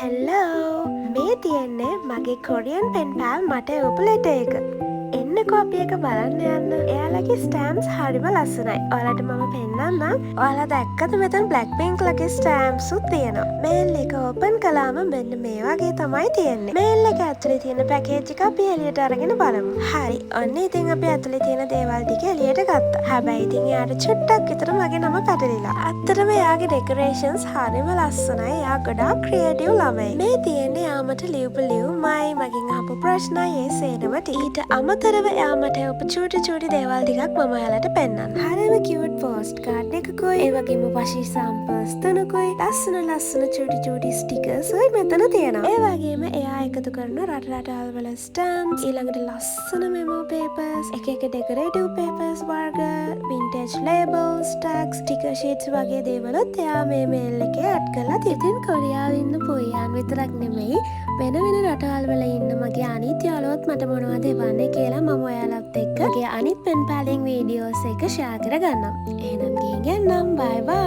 හෙල්ලෝ මේ තියෙන්නේ මගේ කොරියන් පෙන් පැල් මට එවපු ලෙට එක එන්නකෝ අපි එක බලන්න යන්න එයාලගේ ස්ටෑම්ස් හරිම ලස්සනයි ඔයාලට මම පෙන්නන්නම් ඔයාලා දැක්කද මෙතන බ්ලැක්පින්ක් ලගේ ස්ටෑම්ස්ුත් තියෙනවා මේල් එක ඕපන් කළාම මෙන්න මේ වගේ තමයි තියෙන්නේ මේල් එක ඇතුලේ තියෙන පැකේජ් එක අපි එළියට අරගෙන බලමු හරි ඔන්න ඉතින් අපි ඇතුලේ තියෙන දේවල් ටික එළියට ගත්තා හැබැයි ඉතින් එයාට චුට්ටක් විතර මගේ නම පැටලිලා අත්‍තරම එයාගේ ඩෙකොරේෂන්ස් හරිම ලස්සනයි එයා ගොඩාක් ක්‍රියේටිව් ළමයි මේ තියෙන්නේ යාමට ලියපු ලියුමයි මගෙන් අහපු ප්‍රශ්නයි ඒ සේරම ඊට අමතරව එයාමට ඔප චූටි චූටි දේවල් ටිකක් මම ඔයාලට පෙන්නන්න හරිම කියුට් පෝස්ට් කාඩ් එකකුයි ඒ වගේම වශී සැම්පල්ස් තුනකුයි ලස්සන චූටි චූටි ස්ටිකර්ස් ඔය මෙතන තියෙනවා ඒ වගේම එයා එකතු කරන රටවල් වල ස්ටැම්ප්ස් ඊළඟට ලස්සන මෙමෝ පේපර්ස් එක ඩෙකොරේටිව් පේපර්ස් වර්ග vintage labels tags sticker sheets වගේ දේවලුත් එයා මේ මේල් එකේ ඇඩ් කරලා තියෙනවා කොරියාවේ ඉන්න පොයියන් විතරක් නෙමෙයි වෙන රටවල් වල ඉන්න මගේ අනිත් යාළුවොත් මට මොනවද එවන්නේ කියලා මම ඔයාලත් එක්ක මගේ අනිත් පෙන් පැලින් වීඩියෝස් එක ෂෙයා කරගන්නම් එහෙනම් ගිහින් යන්නම් බයි බයි